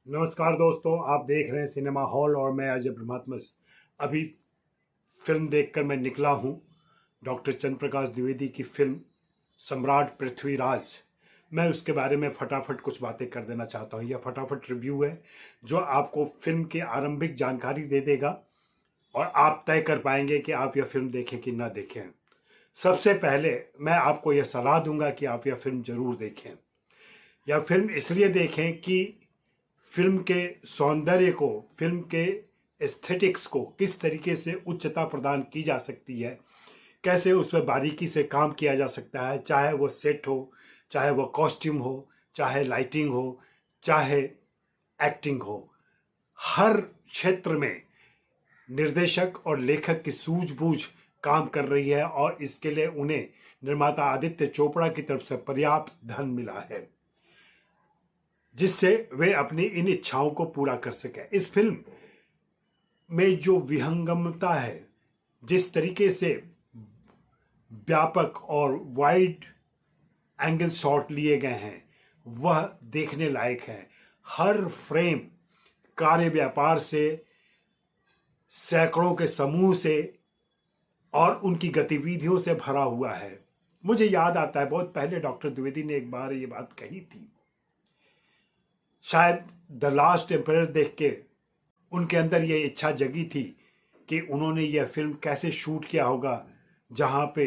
नमस्कार दोस्तों, आप देख रहे हैं सिनेमा हॉल और मैं अजय ब्रह्मात्मा। अभी फिल्म देखकर मैं निकला हूँ। डॉक्टर चंद्र प्रकाश द्विवेदी की फिल्म सम्राट पृथ्वीराज। मैं उसके बारे में फटाफट कुछ बातें कर देना चाहता हूँ। यह फटाफट रिव्यू है जो आपको फिल्म की आरंभिक जानकारी दे देगा और आप तय कर पाएंगे कि आप यह फिल्म देखें कि ना देखें। सबसे पहले मैं आपको यह सलाह दूंगा कि आप यह फिल्म जरूर देखें। यह फिल्म इसलिए देखें कि फिल्म के सौंदर्य को, फिल्म के एस्थेटिक्स को किस तरीके से उच्चता प्रदान की जा सकती है, कैसे उस पर बारीकी से काम किया जा सकता है, चाहे वो सेट हो, चाहे वो कॉस्ट्यूम हो, चाहे लाइटिंग हो, चाहे एक्टिंग हो। हर क्षेत्र में निर्देशक और लेखक की सूझबूझ काम कर रही है और इसके लिए उन्हें निर्माता आदित्य चोपड़ा की तरफ से पर्याप्त धन मिला है जिससे वे अपनी इन इच्छाओं को पूरा कर सके। इस फिल्म में जो विहंगमता है, जिस तरीके से व्यापक और वाइड एंगल शॉट लिए गए हैं, वह देखने लायक है। हर फ्रेम कार्य व्यापार से, सैकड़ों के समूह से और उनकी गतिविधियों से भरा हुआ है। मुझे याद आता है, बहुत पहले डॉक्टर द्विवेदी ने एक बार ये बात कही थी, शायद द लास्ट एम्पायर देख के उनके अंदर ये इच्छा जगी थी कि उन्होंने यह फिल्म कैसे शूट किया होगा जहाँ पे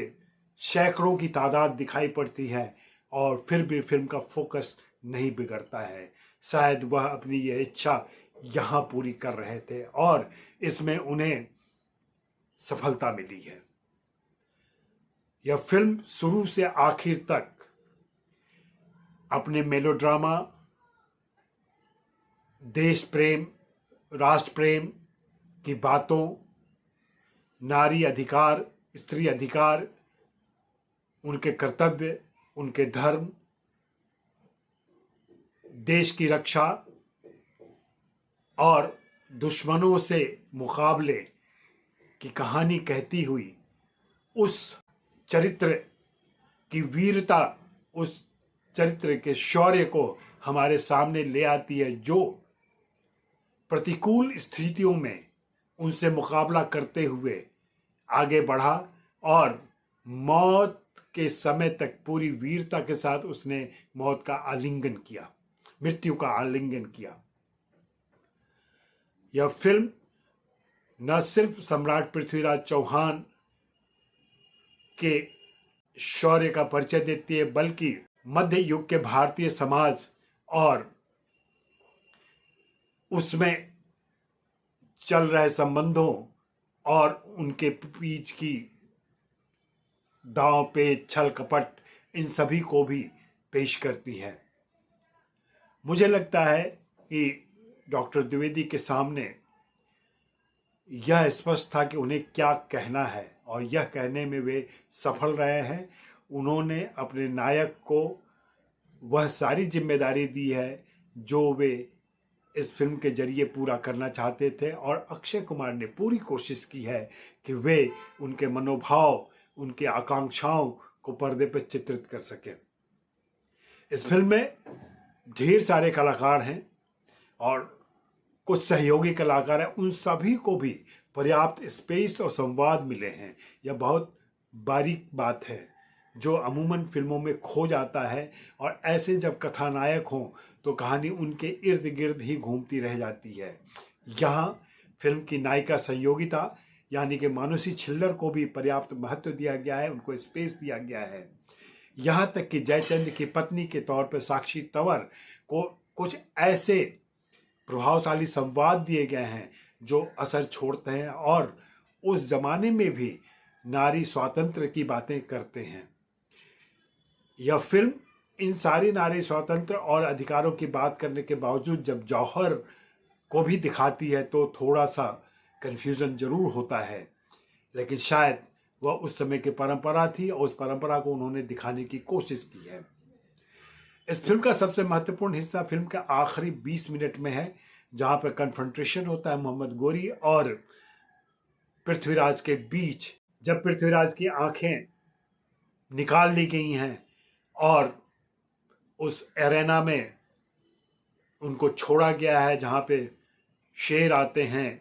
सैकड़ों की तादाद दिखाई पड़ती है और फिर भी फिल्म का फोकस नहीं बिगड़ता है। शायद वह अपनी यह इच्छा यहाँ पूरी कर रहे थे और इसमें उन्हें सफलता मिली है। यह फिल्म शुरू से आखिर तक अपने मेलोड्रामा, देश प्रेम, राष्ट्र प्रेम की बातों, नारी अधिकार, स्त्री अधिकार, उनके कर्तव्य, उनके धर्म, देश की रक्षा और दुश्मनों से मुकाबले की कहानी कहती हुई उस चरित्र की वीरता, उस चरित्र के शौर्य को हमारे सामने ले आती है, जो प्रतिकूल स्थितियों में उनसे मुकाबला करते हुए आगे बढ़ा और मौत के समय तक पूरी वीरता के साथ उसने मौत का आलिंगन किया, मृत्यु का आलिंगन किया। यह फिल्म न सिर्फ सम्राट पृथ्वीराज चौहान के शौर्य का परिचय देती है, बल्कि मध्य युग के भारतीय समाज और उसमें चल रहे संबंधों और उनके बीच की दांव पेच, छल कपट, इन सभी को भी पेश करती है। मुझे लगता है कि डॉक्टर द्विवेदी के सामने यह स्पष्ट था कि उन्हें क्या कहना है और यह कहने में वे सफल रहे हैं। उन्होंने अपने नायक को वह सारी जिम्मेदारी दी है जो वे इस फिल्म के जरिए पूरा करना चाहते थे और अक्षय कुमार ने पूरी कोशिश की है कि वे उनके मनोभाव, उनकी आकांक्षाओं को पर्दे पर चित्रित कर सके। इस फिल्म में ढेर सारे कलाकार हैं और कुछ सहयोगी कलाकार हैं, उन सभी को भी पर्याप्त स्पेस और संवाद मिले हैं। यह बहुत बारीक बात है जो अमूमन फिल्मों में खो जाता है और ऐसे जब कथानायक हों तो कहानी उनके इर्द गिर्द ही घूमती रह जाती है। यहाँ फिल्म की नायिका संयोगिता यानी कि मानुषी छिल्लर को भी पर्याप्त महत्व दिया गया है, उनको स्पेस दिया गया है। यहाँ तक कि जयचंद की पत्नी के तौर पर साक्षी तंवर को कुछ ऐसे प्रभावशाली संवाद दिए गए हैं जो असर छोड़ते हैं और उस जमाने में भी नारी स्वातंत्र की बातें करते हैं। यह फिल्म इन सारी नारी स्वातंत्र और अधिकारों की बात करने के बावजूद जब जौहर को भी दिखाती है तो थोड़ा सा कन्फ्यूजन जरूर होता है, लेकिन शायद वह उस समय की परंपरा थी और उस परंपरा को उन्होंने दिखाने की कोशिश की है। इस फिल्म का सबसे महत्वपूर्ण हिस्सा फिल्म का आखिरी 20 मिनट में है, जहां पर कन्फ्रंटेशन होता है मोहम्मद गोरी और पृथ्वीराज के बीच, जब पृथ्वीराज की आंखें निकाल ली गई हैं और उस एरेना में उनको छोड़ा गया है, जहाँ पे शेर आते हैं,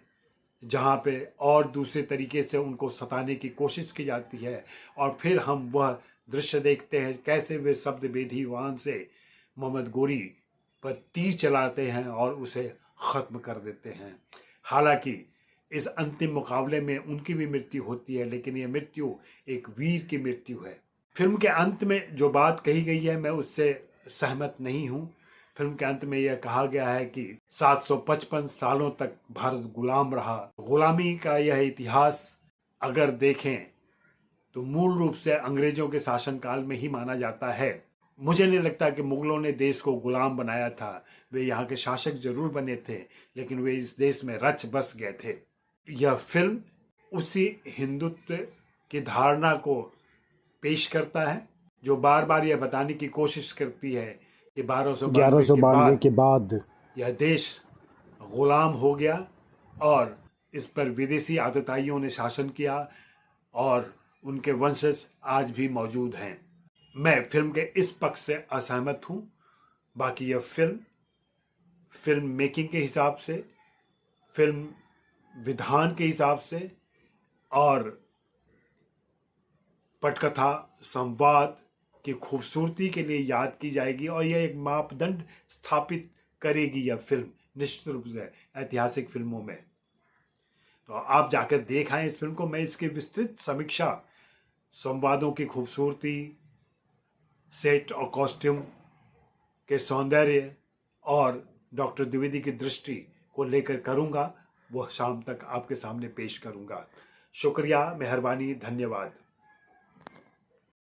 जहाँ पे और दूसरे तरीके से उनको सताने की कोशिश की जाती है, और फिर हम वह दृश्य देखते हैं कैसे वे शब्द वेदी वाहन से मोहम्मद गोरी पर तीर चलाते हैं और उसे ख़त्म कर देते हैं। हालांकि इस अंतिम मुकाबले में उनकी भी मृत्यु होती है, लेकिन यह मृत्यु एक वीर की मृत्यु है। फिल्म के अंत में जो बात कही गई है मैं उससे सहमत नहीं हूँ। फिल्म के अंत में यह कहा गया है कि 755 सालों तक भारत गुलाम रहा। गुलामी का यह इतिहास अगर देखें तो मूल रूप से अंग्रेजों के शासनकाल में ही माना जाता है। मुझे नहीं लगता कि मुगलों ने देश को गुलाम बनाया था। वे यहाँ के शासक जरूर बने थे, लेकिन वे इस देश में रच बस गए थे। यह फिल्म उसी हिंदुत्व की धारणा को पेश करता है जो बार बार यह बताने की कोशिश करती है कि 1192 के बाद यह देश गुलाम हो गया और इस पर विदेशी आतताइयों ने शासन किया और उनके वंशज आज भी मौजूद हैं। मैं फिल्म के इस पक्ष से असहमत हूँ। बाकी यह फिल्म मेकिंग के हिसाब से, फिल्म विधान के हिसाब से और पटकथा संवाद की खूबसूरती के लिए याद की जाएगी, और यह एक मापदंड स्थापित करेगी यह फिल्म निश्चित रूप से ऐतिहासिक फिल्मों में। तो आप जाकर देख आए इस फिल्म को। मैं इसकी विस्तृत समीक्षा, संवादों की खूबसूरती, सेट और कॉस्ट्यूम के सौंदर्य और डॉक्टर द्विवेदी की दृष्टि को लेकर करूंगा, वो शाम तक आपके सामने पेश करूंगा। शुक्रिया, मेहरबानी, धन्यवाद।